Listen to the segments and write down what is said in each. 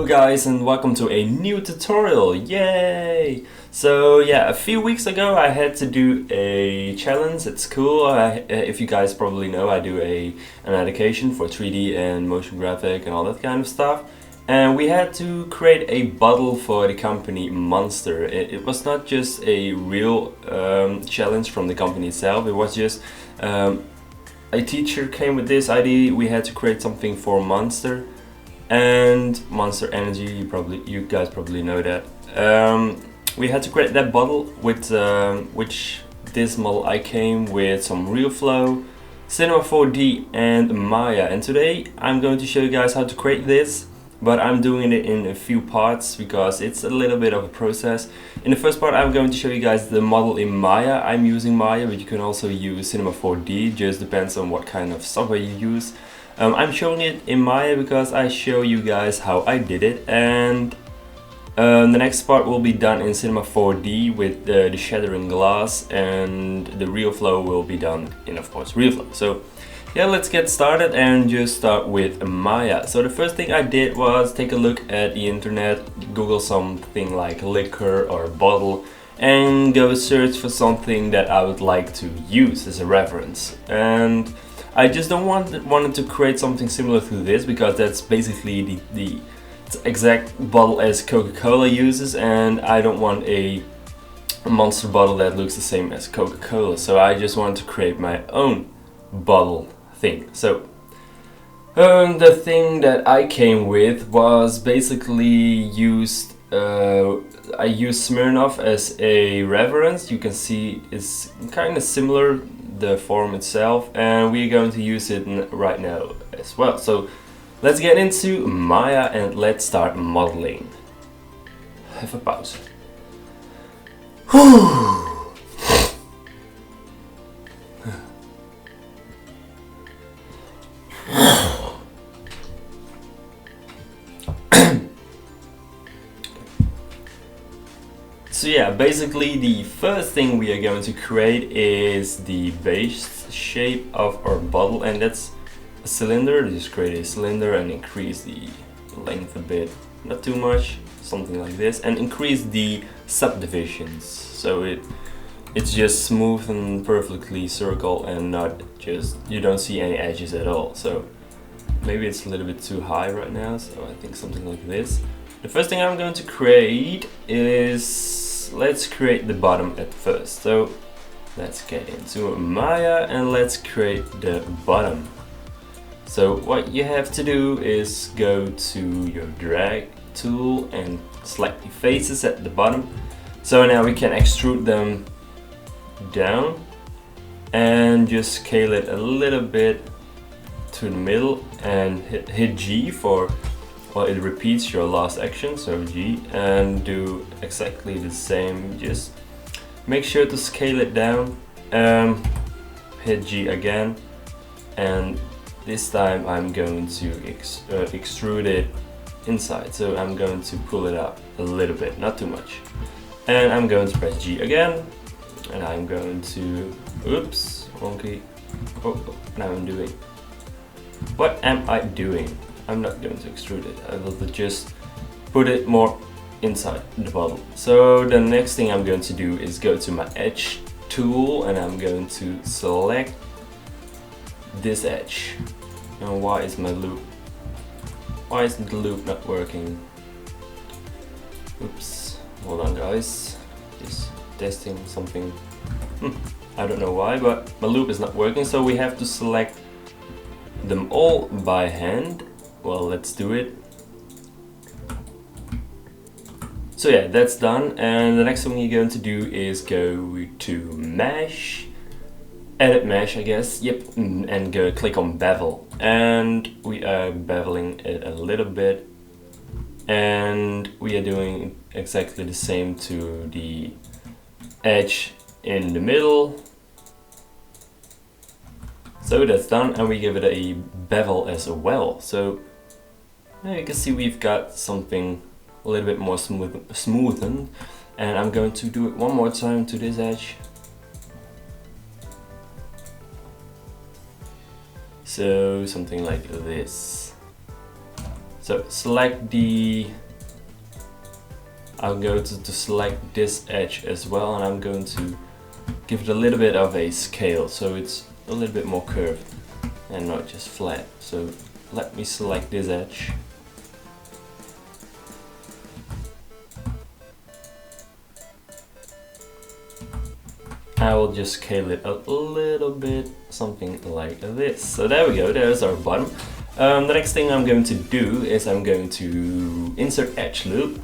Hello guys and welcome to a new tutorial, yay! So yeah, a few weeks ago I had to do a challenge. It's cool. If you guys probably know, I do an education for 3D and motion graphic and all that kind of stuff. And we had to create a bottle for the company Monster. It was not just a real challenge from the company itself, it was just a teacher came with this idea. We had to create something for Monster and Monster Energy. You guys probably know that. We had to create that bottle with which this model I came with some Realflow, Cinema 4D and Maya. And today I'm going to show you guys how to create this, but I'm doing it in a few parts because it's a little bit of a process. In the first part I'm going to show you guys the model in Maya. I'm using Maya, but you can also use Cinema 4D, just depends on what kind of software you use. I'm showing it in Maya because I show you guys how I did it, and the next part will be done in Cinema 4D with the shattering glass, and the Realflow will be done in, of course, Realflow. So yeah, let's get started and just start with Maya. So the first thing I did was take a look at the internet, Google something like liquor or bottle, and go search for something that I would like to use as a reference. And I just wanted to create something similar to this because that's basically the exact bottle as Coca-Cola uses, and I don't want a Monster bottle that looks the same as Coca-Cola. So I just wanted to create my own bottle thing. So the thing that I came with was basically used. I used Smirnoff as a reference. You can see it's kind of similar, the form itself, and we're going to use it right now as well. So let's get into Maya and let's start modeling. Have a pause. So yeah, basically the first thing we are going to create is the base shape of our bottle, and that's a cylinder. Just create a cylinder and increase the length a bit, not too much, something like this, and increase the subdivisions so it's just smooth and perfectly circle and not just, you don't see any edges at all. So maybe it's a little bit too high right now, so I think something like this. The first thing I'm going to create is, let's create the bottom at first. So let's get into Maya and let's create the bottom. So what you have to do is go to your drag tool and select the faces at the bottom. So now we can extrude them down and just scale it a little bit to the middle and hit G for, well, it repeats your last action, so G, and do exactly the same. Just make sure to scale it down, hit G again, and this time I'm going to extrude it inside. So I'm going to pull it up a little bit, not too much, and I'm going to press G again, and I'm going to, oops, wonky, oh, now I'm doing, what am I doing? I'm not going to extrude it, I will just put it more inside the bottle. So the next thing I'm going to do is go to my edge tool and I'm going to select this edge. Now why is the loop not working? Oops, hold on guys, just testing something. I don't know why, but my loop is not working, so we have to select them all by hand. Well, let's do it. So yeah, that's done, and the next thing you're going to do is go to mesh, edit mesh, I guess, yep, and go click on bevel, and we are beveling it a little bit, and we are doing exactly the same to the edge in the middle. So that's done, and we give it a bevel as well. So now you can see we've got something a little bit more smoothened, and I'm going to do it one more time to this edge. So something like this. So select I'm going to select this edge as well, and I'm going to give it a little bit of a scale so it's a little bit more curved and not just flat. So let me select this edge. I will just scale it up a little bit, something like this. So there we go, there's our bottom. The next thing I'm going to do is I'm going to insert edge loop,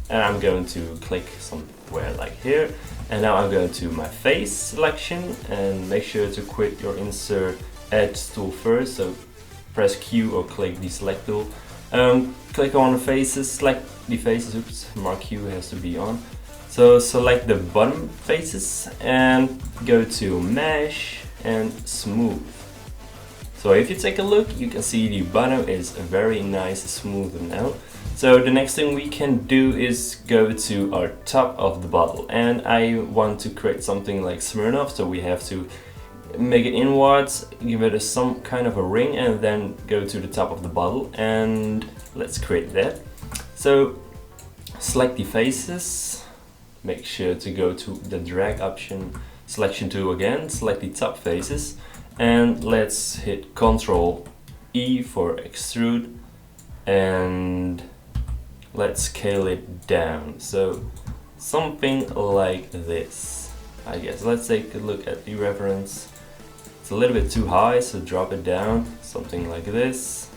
and I'm going to click somewhere like here. And now I'm going to my face selection, and make sure to quit your insert edge tool first. So press Q or click the select tool. Click on the faces, select the faces, oops, mark Q has to be on. So select the bottom faces and go to mesh and smooth. So if you take a look, you can see the bottom is very nice, smooth now. So the next thing we can do is go to our top of the bottle, and I want to create something like Smirnoff, so we have to make it inwards, give it some kind of a ring, and then go to the top of the bottle, and let's create that. So select the faces, make sure to go to the drag option, selection tool again, select the top faces, and let's hit Ctrl E for extrude, and let's scale it down. So something like this, I guess. Let's take a look at the reference. It's a little bit too high, so drop it down, something like this.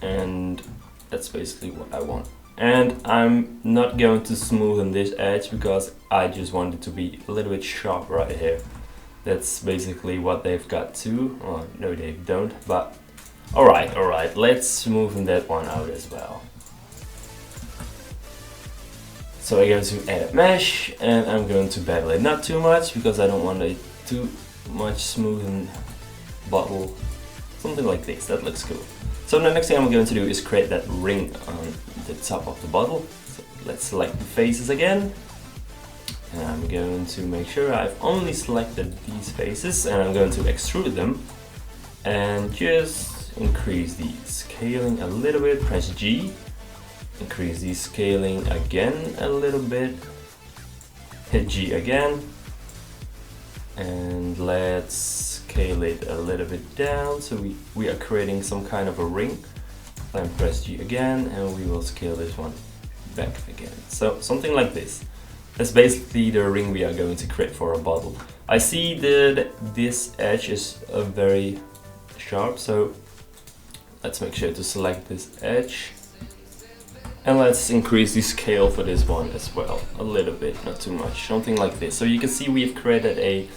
And that's basically what I want. And I'm not going to smoothen this edge because I just want it to be a little bit sharp right here. That's basically what they've got too. Oh, no, they don't, but alright, let's smoothen that one out as well. So I go to edit mesh, and I'm going to bevel it, not too much because I don't want it too much smoothen bottle, something like this. That looks cool. So the next thing I'm going to do is create that ring on the top of the bottle. So let's select the faces again, and I'm going to make sure I've only selected these faces, and I'm going to extrude them and just increase the scaling a little bit. Press G, increase the scaling again a little bit, hit G again, and let's scale it a little bit down so we are creating some kind of a ring. Then press G again, and we will scale this one back again. So something like this. That's basically the ring we are going to create for a bottle. I see that this edge is very sharp, so let's make sure to select this edge, and let's increase the scale for this one as well a little bit, not too much, something like this. So you can see we've created a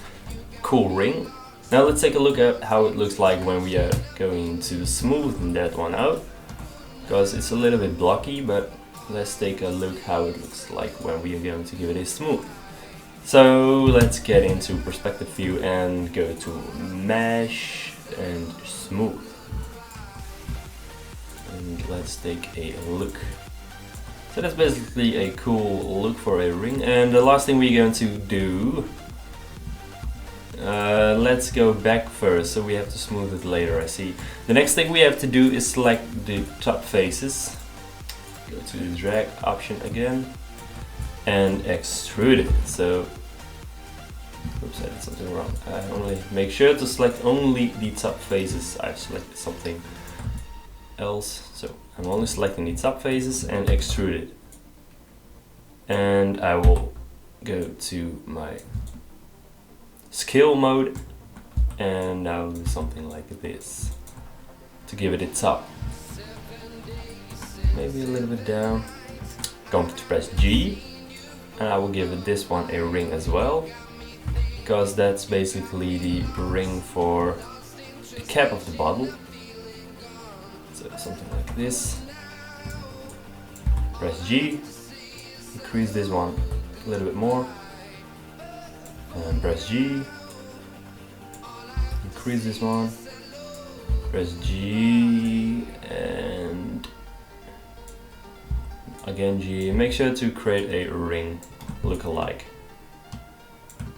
cool ring. Now let's take a look at how it looks like when we are going to smoothen that one out, because it's a little bit blocky, but let's take a look how it looks like when we are going to give it a smooth. So let's get into perspective view and go to mesh and smooth, and let's take a look. So that's basically a cool look for a ring. And the last thing we're going to do, let's go back first, so we have to smooth it later, I see. The next thing we have to do is select the top faces, go to the drag option again, and extrude it. So oops, I did something wrong. I only make sure to select only the top faces. I've selected something else, so I'm only selecting the top faces and extrude it. And I will go to my scale mode, and I'll do something like this to give it a top. Maybe a little bit down. Going to press G, and I will give it this one a ring as well, because that's basically the ring for the cap of the bottle. So something like this. Press G, increase this one a little bit more, and press G, increase this one, press G, and again G. Make sure to create a ring look-alike.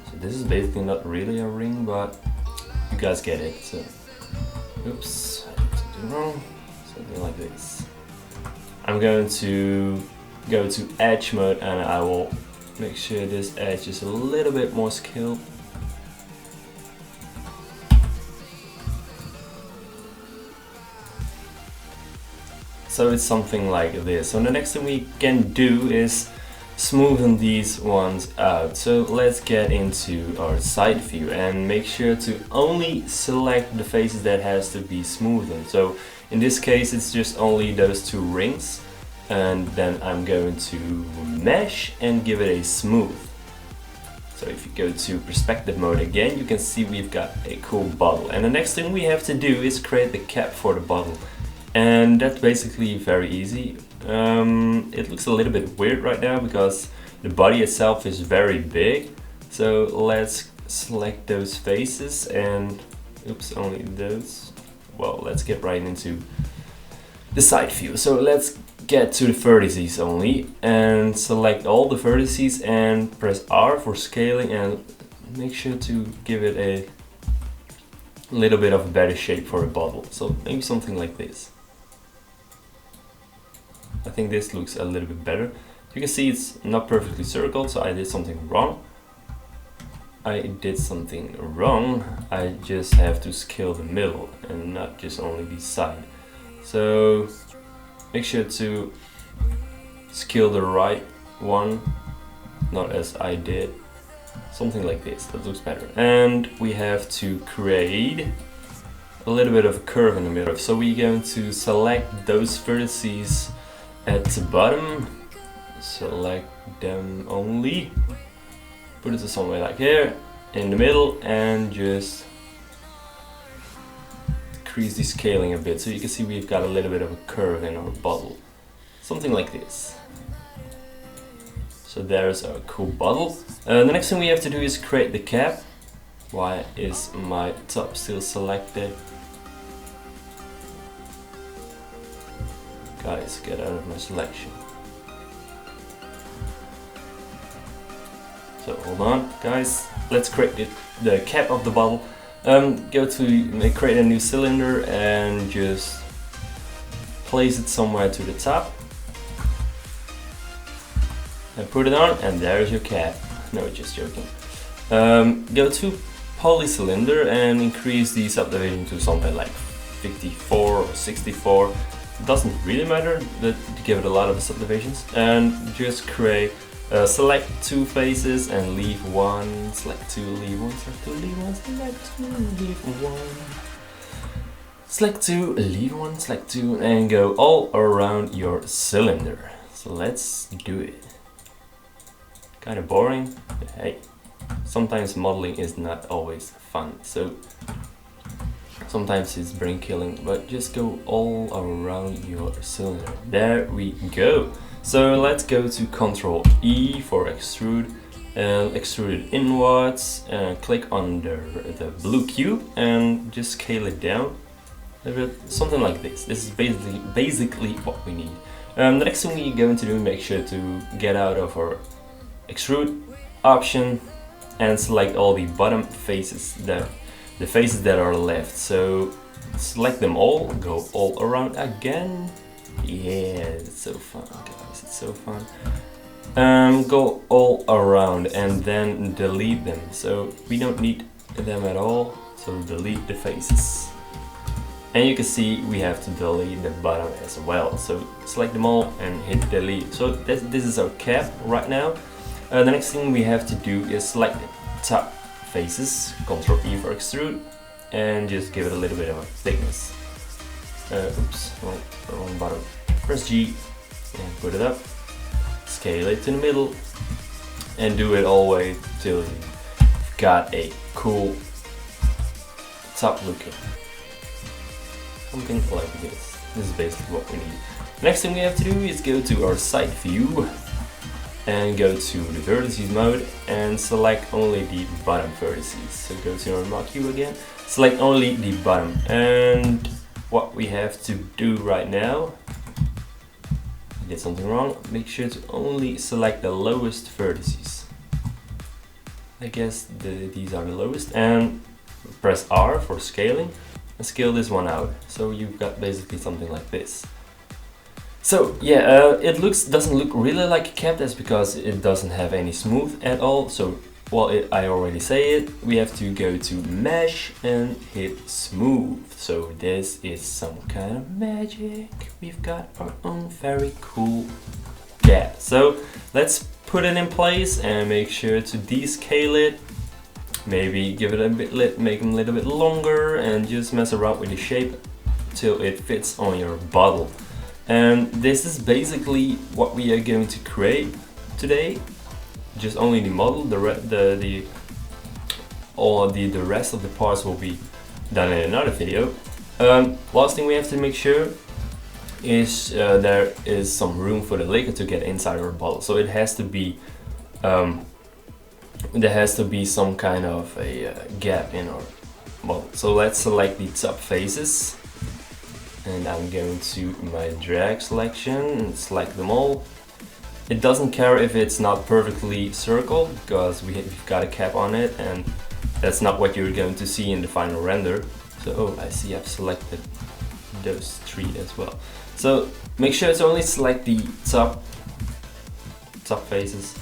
So this is basically not really a ring, but you guys get it. So oops, I did something wrong. something like this. I'm going to go to edge mode and I will make sure this edge is a little bit more scaled. So it's something like this. So the next thing we can do is smoothen these ones out. So let's get into our side view and make sure to only select the faces that has to be smoothened. So in this case it's just only those two rings, and then I'm going to mesh and give it a smooth. So if you go to perspective mode again, you can see we've got a cool bottle. And the next thing we have to do is create the cap for the bottle. And that's basically very easy. It looks a little bit weird right now because the body itself is very big. So let's select those faces and, oops, only those. Well, let's get right into the side view. So let's get to the vertices only and select all the vertices and press R for scaling and make sure to give it a little bit of a better shape for a bottle. So maybe something like this. I think this looks a little bit better. You can see it's not perfectly circled, so I did something wrong. I just have to scale the middle and not just only the side. So make sure to scale the right one, not as I did. Something like this, that looks better. And we have to create a little bit of a curve in the middle. So we're going to select those vertices at the bottom, select them only, put it to somewhere like here in the middle, and just decrease the scaling a bit so you can see we've got a little bit of a curve in our bottle, something like this. So there's our cool bottle. The next thing we have to do is create the cap. Why is my top still selected? Guys, get out of my selection. So hold on, guys. Let's create the cap of the bottle. Go to create a new cylinder and just place it somewhere to the top. And put it on, and there's your cap. No, just joking. Go to polycylinder and increase the subdivision to something like 54 or 64. Doesn't really matter, but give it a lot of subdivisions. And just create, select two faces and leave one, select two, leave one, select two, leave one, select two, leave one. Select two, leave one, select two, and go all around your cylinder. So let's do it. Kind of boring, but hey, sometimes modeling is not always fun. So sometimes it's brain killing, but just go all around your cylinder. There we go. So let's go to Ctrl E for extrude and extrude it inwards, and click on the blue cube and just scale it down a bit, something like this. This is basically what we need. The next thing we're going to do, make sure to get out of our extrude option and select all the bottom faces, the faces that are left. So select them all, go all around again. Yeah, it's so fun, guys, it's so fun. Go all around and then delete them. So we don't need them at all, so delete the faces. And you can see we have to delete the bottom as well. So select them all and hit delete. So this is our cap right now. The next thing we have to do is select the top faces, Ctrl E for extrude, and just give it a little bit of a thickness. Oops, wrong button. Press G and put it up, scale it to the middle, and do it all the way till you've got a cool top looking. Something like this. This is basically what we need. Next thing we have to do is go to our side view and go to the vertices mode and select only the bottom vertices. So go to our mark Q again, select only the bottom. And what we have to do right now, I did something wrong, make sure to only select the lowest vertices. I guess these are the lowest, and press R for scaling. and scale this one out. So you've got basically something like this. So yeah, it doesn't look really like a cap. That's because it doesn't have any smooth at all. So I already say it, we have to go to mesh and hit smooth. So this is some kind of magic. We've got our own very cool cap. So let's put it in place and make sure to descale it. Maybe give it a bit, make them a little bit longer, and just mess around with the shape till it fits on your bottle. And this is basically what we are going to create today. Just only the model, the rest of the parts will be done in another video. Last thing we have to make sure is there is some room for the liquor to get inside our bottle. So it has to be there has to be some kind of a gap in our bottle. So let's select the top faces, and I'm going to my drag selection and select them all. It doesn't care if it's not perfectly circled, because we've got a cap on it, and that's not what you're going to see in the final render. So, oh, I see I've selected those three as well. So make sure to only select the top faces.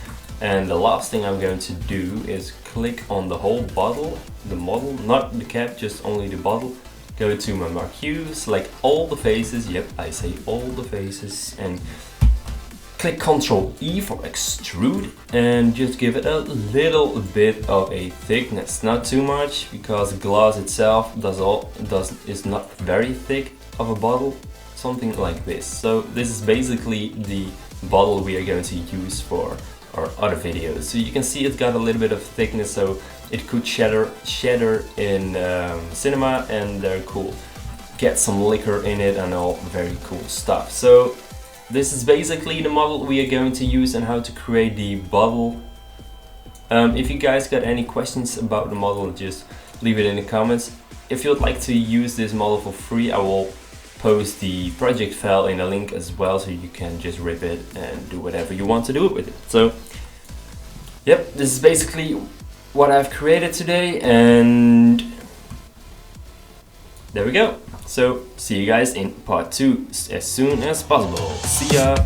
And the last thing I'm going to do is click on the whole bottle, the model, not the cap, just only the bottle. Go to my mark U, select all the faces, yep, I say all the faces, and click Ctrl E for extrude, and just give it a little bit of a thickness, not too much, because glass itself is not very thick of a bottle, something like this. So this is basically the bottle we are going to use for our other videos. So you can see it's got a little bit of thickness, so it could shatter in cinema, and they're cool. Get some liquor in it and all very cool stuff. So this is basically the model we are going to use and how to create the bottle. If you guys got any questions about the model, just leave it in the comments. If you'd like to use this model for free, I will post the project file in a link as well, so you can just rip it and do whatever you want to do with it. So yep, this is basically what I've created today, and there we go. So see you guys in part 2 as soon as possible. See ya!